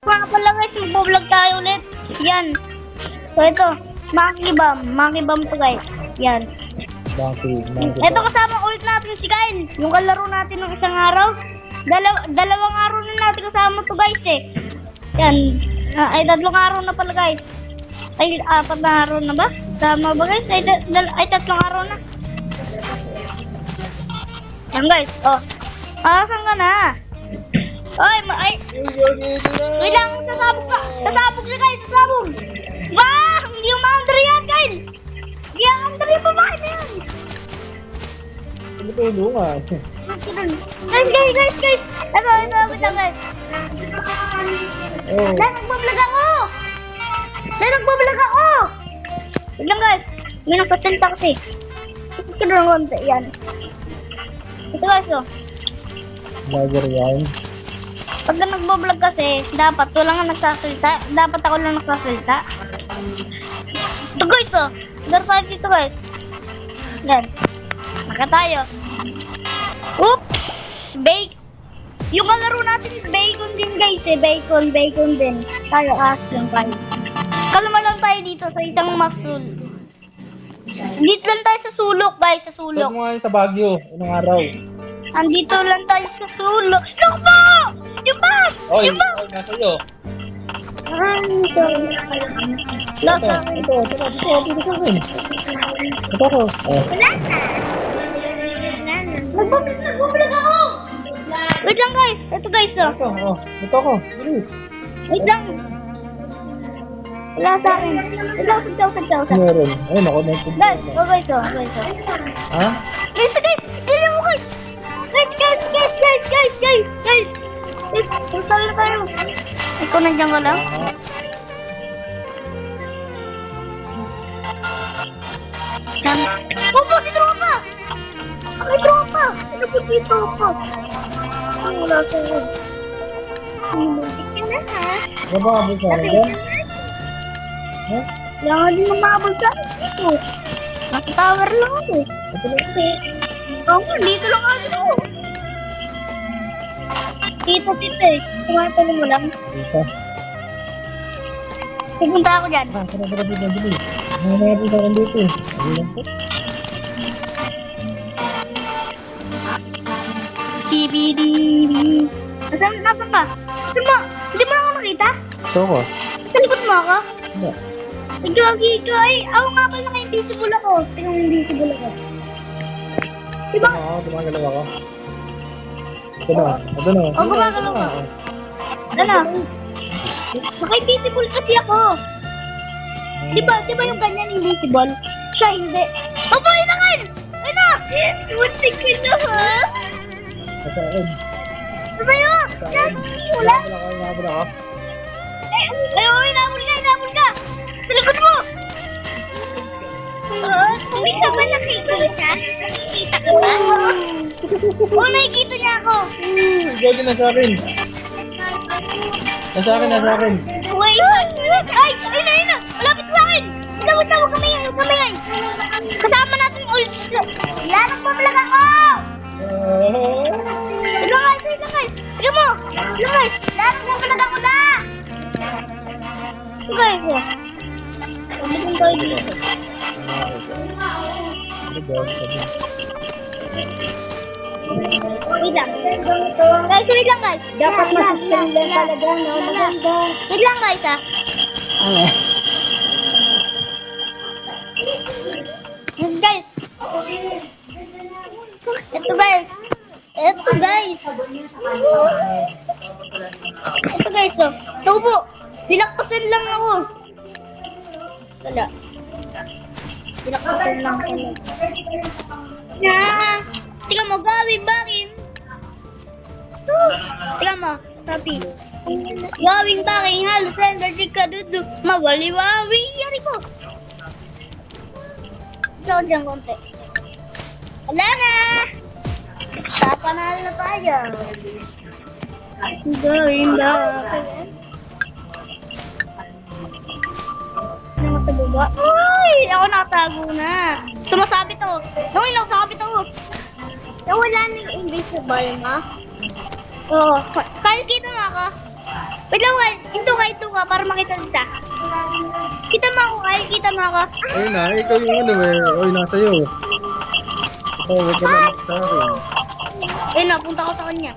Mga pala guys, mag-vlog tayo ulit. Yan. So ito, Makibam to guys. Yan. Bakit? Ito kasama ulit natin si Kyle. Yung kalaro natin ng isang araw. Dalawang araw na natin kasama to guys eh. Yan. Ay, 3 araw na pala guys. Ay, 4 na araw na ba? Tama ba guys? Ay, 3 araw na. Yan guys. Oh. Saan ka na? Ay, wait lang, sasabog ka. Sasabog siya guys, sasabog. Bah! Hindi yung ma-under yan, Kyle. Hindi yung under yung babae na yan. Ano tulo nga? Guys. Ito, wait lang guys. Oh. Nagbablog ako. Wait lang guys. May nagpasalita kasi. Kasi kilo ng konti, yan. Ito guys, oh. Vlogger yan. Pag nagbablog kasi, dapat wala nga nagsasalita. Dapat ako lang nagsasalita. Ito guys, oh. Dar tayo dito guys. Yan. Maka tayo. Oops! Bake. Yung kalaro natin is bacon din guys eh. Bacon din. Tayo, lang tayo. Kalma lang tayo dito sa isang masul. Dito lang tayo sa sulok guys, sa sulok. Saan mo nga yun sa Baguio? Anong araw? Andito lang tayo sa sulok. Look po! Yung bag! Oy, Yung bag! nasa iyo. Ito. Losa. Ito sa akin. Ito ko. Oh. Nagbablog ako! Wait lang guys. Ito guys, oh. Ito, oh. Ito ko. Bilis. Wait lang. Wala sa akin. Sagsaw. Meron. Ayun ako, may tubig. Guys, guys, oh. Ha? Guys. Tignan mo guys. Guys. Puntal na tayo. Ikaw nandiyan ka lang? Opo, si tropa! May tropa! Ano po si tropa? Wala sa iyo. Muntik na ha? Ano ba ang busa na dyan? Ha? Kailangan din mamabal sa akin dito. Nasa tower lang ako. Ito na ito. Oo, dito lang ako. Tito eh. Tumatalo mo lang. Dito. Pupunta ako dyan. Tara, bilis. Ano natin sa akin dito? Ano lang po? Bibi. Nasaan ka? Hindi mo lang ako nakita? Ito ko. Sa likod mo ako? Hindi. Gagi ka ay. Ako nga pala naka-invisible ako. Tingnan mo invisible ako. Diba? Oo, gumagalaw ako. Ito na. Oh, gumagalaw ka. Ano? Naka-invisible kasi ako. Diba yung ganyan invisible? Siya hindi. Opo, ito kan! Ano? Muntik ka na ha? Ito akin. Diba yun? Wala? Nakabala ako. Inabol ka! Sa likod mo! Hindi ka ba nakikita? Nakikita ka ba? Oo, nakikita niya ako. Gagi na sa akin. Nasa akin. Wait! Ay! Ayun na! Malapit sa akin! Huwag kamingay! Kasama natin ulit. Yan ang pamalag ako! Wait lang guys! Tignan mo! Guys! Yan ang pamalag ako na! Guys! Pamalag tayo dito. Wait lang. Guys, wait lang guys. Dapat masasyan lang talaga, no? Maganda. Wait lang guys, ah. Guys. Ito guys, oh. Tubo. Dilakpasan lang ako. Wala. Dilakpasan lang ako. Tingnan mo, gawin bakit? Tingnan mo, papi. Gawin bakit? Halos energy ka doon. Mawali-wawi. Yari ko. Ikaw dyan konti. Wala na. Tapanal na tayo. Gawin bakit? Nakatago ba? Uy! Ako nakatago na. Sumasabit ako. Uy, nakasabit ako. Wala nang invisible, ma? Oo. Kaya kita nga ka. Wait lang, ka para makita kita. Kita mo ako, Kyle. Kita mo ako. Ayun na, ikaw yung ano eh. Oy, nasa iyo. Ito, huwag ka lang sa akin. Eh, napunta ko sa kanya.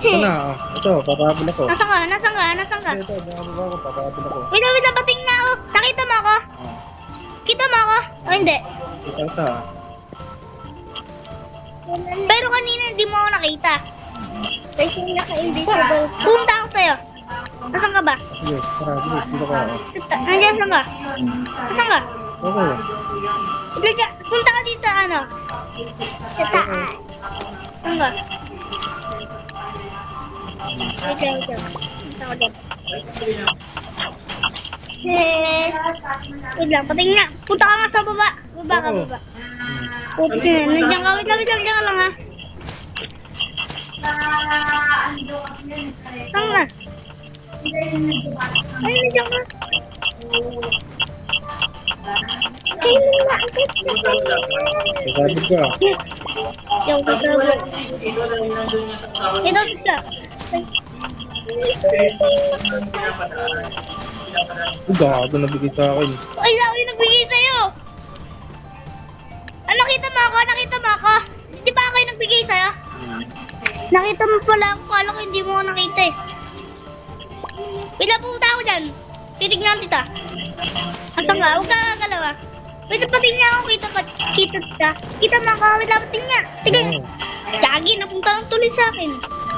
Ito na, oh. Ito, papapil ako. Nasaan ka? Nasaan ka? Nasaan ka? Ito, bumababa ako, papapil ako. Wait, wait, nabating na ako. Nakita mo ako? Oh, Kita mo ako? O hindi? ito. Pero kanina hindi mo ako nakita. Kasi naka-invisible. Pumunta ako sa'yo. Nasaan ka ba? Sige, tara, bilis, dito ka. Oh. Nandiyan saan ka? Nasaan ka? Okay. Punta ka dito sa ano? Sa taas. Saan ka? Wait lang, wait lang. Punta ko dito. Wait lang, patingin nga. Punta ka nga sa baba. Baba ka, baba. Nandiyan ka, wait lang, nandiyan ka lang ha. Saan ka? Ay, nandiyan ka. Papapil ka. Yung kasama. Ito siya. Gago, nabigay sa akin. Ay, laki nagbigay sa'yo. Ah, nakita mo ako? Nakita mo ako? Di ba ako yung nagbigay sa'yo? Nakita mo pala ako. Kala ko hindi mo ako nakita eh. Wait lang, pumunta ako dyan. Titignan kita. Asa nga? Huwag ka gagalaw ah. Wait lang, patingin ako. Kita kita. Kita mo ako. Wait lang, patingin nga. Tingin. Gagi, napunta lang tuloy sa akin.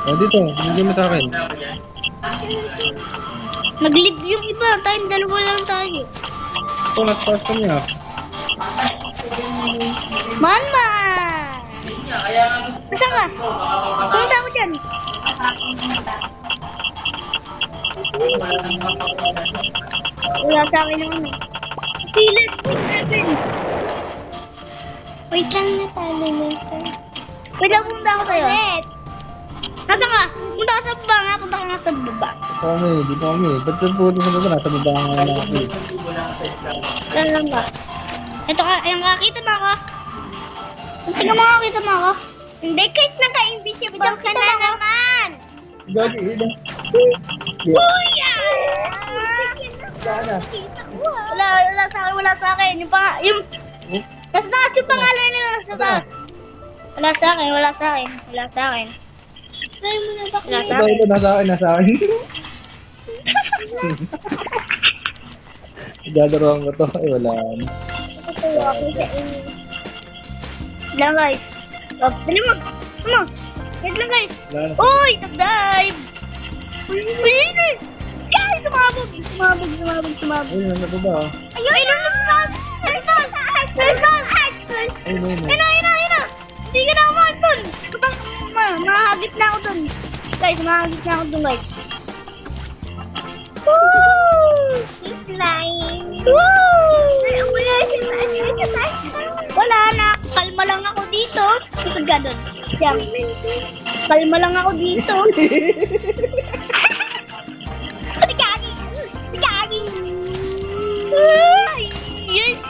Oh, dito, hindi mo sa akin. Nag-leave yung iba. Tayong dalawa lang tayo. Ito, nagpas ka niya. Man! Nasaan ka? Pumunta ako dyan. Wala sa akin ng ano. Pilit. Wait lang na tayo nito. Wait lang, pumunta ako sa'yo. Nasaan ka? Punta ka sa baba nga. Punta ka nga sa baba. Di pa kami. Ba't yung puto sa baba? Nasa baba nga na ako. Saan lang ba? Ito ka. Ayan ka. Kita mo ako. Tingnan mo ako. Kita mo ako. Hindi, guys. Naka-invisible ka na naman. Gagi, iba. Kuya! Sana. Wala sa akin. Yung nasa taas yung pangalan nila. Nasa taas. Wala sa akin. Wala sa akin. Try mo na ba? Wala sa akin. Ito, nasa akin. Gagaroon ko to. Ay, wala. Lang guys. Dali mo. Come on. Wait lang guys. Wala na. Uy! Nag-dive! Uy! Guys! Sumabog! Ay, nasa baba. Oh. Ayun! There's no ice cream! Ay, no. Ayun! Hindi ka na umahan dun! Mahagip na ako dun. Guys, guys. Woo! He's flying. Woo! Wala na. Kalma lang ako dito. Ito ganun. Diyan. Kalma lang ako dito. Gagi. Yes.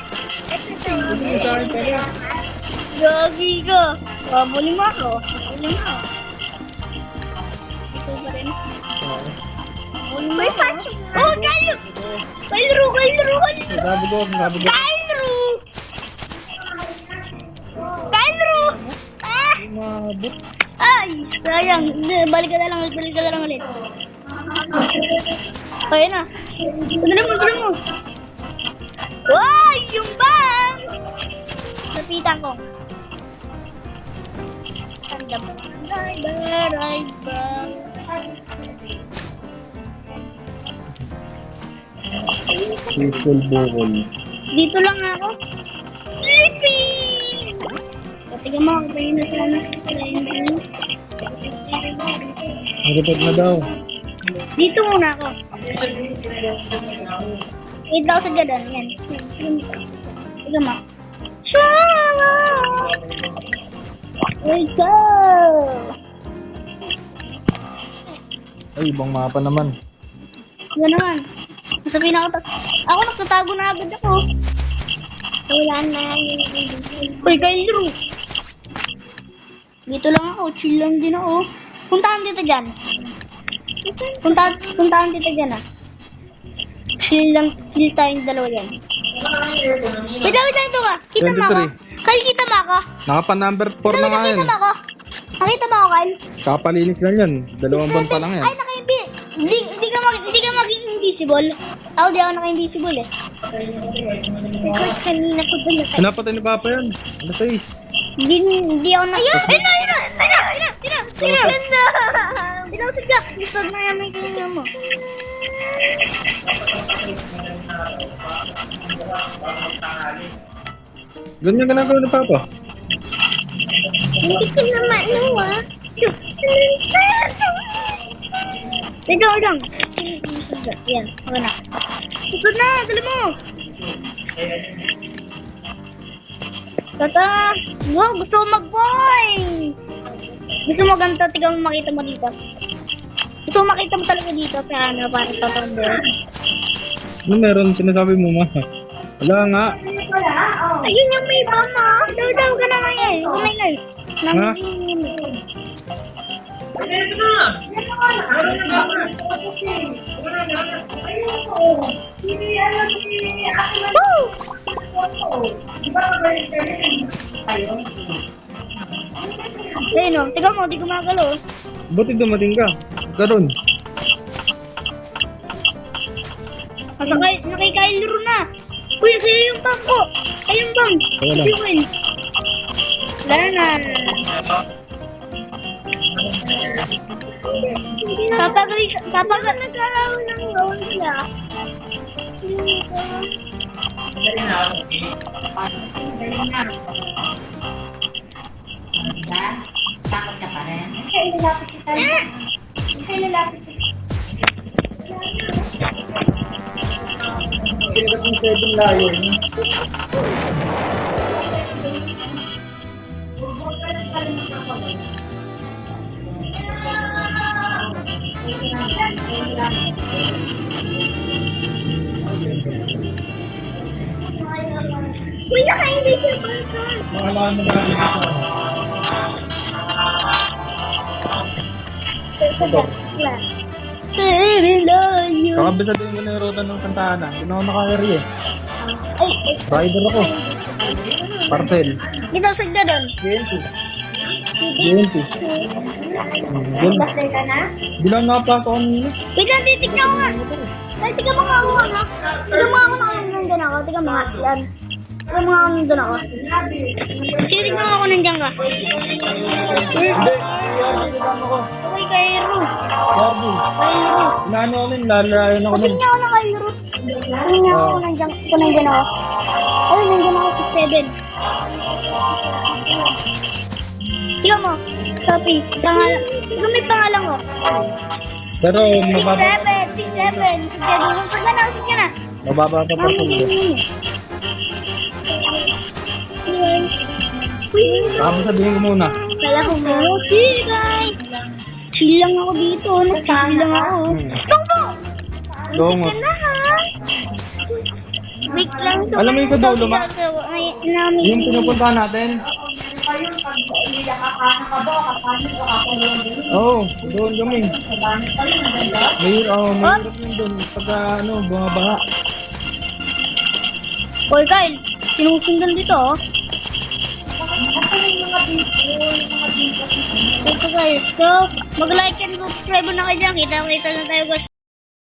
Gagi ka. Pabuli mo ako. Ito ba rin? May patching. Oh, Kailro. Sabi ko. Kailro! Ah! Mabot. Ay! Sayang. Hindi, balik ka na lang ulit. Ayun na. Dali mo. Wow! Yung bang! Napitan ko. Tanda mo. Triple bukol. Dito lang ako. Sleeping! Patiga mo ako tayo na sana. Maripad na daw. Dito muna ako. Wait lang ako sa gadan. Yan. Tiga mo. Wait go! Ay, ibang mapa naman. Yan naman. Sabihin ako, ako nagtatago na agad ako. Wala na. Uy, Kailro. Dito lang ako, chill lang din ako. Puntahan dito dyan. Puntahan dito dyan ah. Chill tayong dalawa yan. Wait lang ito ka. Kita mo ako? 23. Kyle, kita mo ako? Nakapa number 4 na nga yan. Nakita mo ako? Nakita mo ako, Kyle? Kapalinis lang yan. 2 buwan pa lang yan. Ay, hindi ka maging invisible. Ako, di ako naka-invisible eh. Because kanina ko dun na. Pinapatay ni Papa yan. Ano sa'yo? Hindi ako na. Ayun! Tinawag ka. Lisod na yan may kanya mo. Ganyan ginagawa ni Papa. Hindi ko naman nawa. Ito lang. Yan, ako na. Lisod na, dali mo. Tata! Wow, gusto ko mag-boy! Gusto mo ganito, tignan mo makita mo dito. Gusto mo makita mo talaga dito sa ano, para totoo. Ano meron? Sinasabi mo, ma? Wala nga. Ayun yung may mama! Daw ka na ngayon! Kumingay! Ha? Ayun o, tignan mo, di gumagalo. Buti dumating ka. Garon. Nakikailuro na. Uy, sa'yo yung bang ko. Ay, yung bang. Wala. Ayun. Wala na. Kapag nagkaraon ng loan siya. Takot ka pa rin. Isa ilalapit kita. Isa ilalapit kita. Kinagat yung 7 layo. Uy, nakaindi siya ba ito? Makalaan mo ba? Kakabisaduhin mo na yung ruta ng Santana. Hindi na ako naka-carry eh. Rider ako. Parcel. Dito, sagda doon. GNT. Basay ka na? Di lang nakapasok kanina. Wait lang, titignan ko nga. Ay, tignan mo nga ako, ano? Tignan mo ako na nandun ako. Tignan mo nga, yan. Tignan mo nga ako nandun ako. Sige, tignan mo ako nandyan ka. Hindi. Ako. Okay, kay Ru. Yardi. Kay Ru. Inaano ko nun, lalayan ako nun. Tignan ako na kay Ru. Tignan ako nandyan. Ito nandyan ako. Ay, nandyan ako sa 7. Tignan mo. Sophie, pangalan. Tignan mo yung pangalan ko. Pero mababa, 6-7. 6-7. Sige, sige na. Sige na. mababa pa pa po. Tapos sabihin ko muna. Kala ko mo, guys. Chill lang ako dito. Nag-chill lang ako. Tubo! Longos. Wait na ha. Wait lang. Alam mo yung sa dulo, ma? Ay, namin. Yung pinupuntahan natin. Oo, doon kami. Mahirap yun doon. Pagka bumabaha. Hoy, Kyle. Sinusundan dito, oh. Ito guys, so mag-like and subscribe na kayo dyan. Kita na tayo guys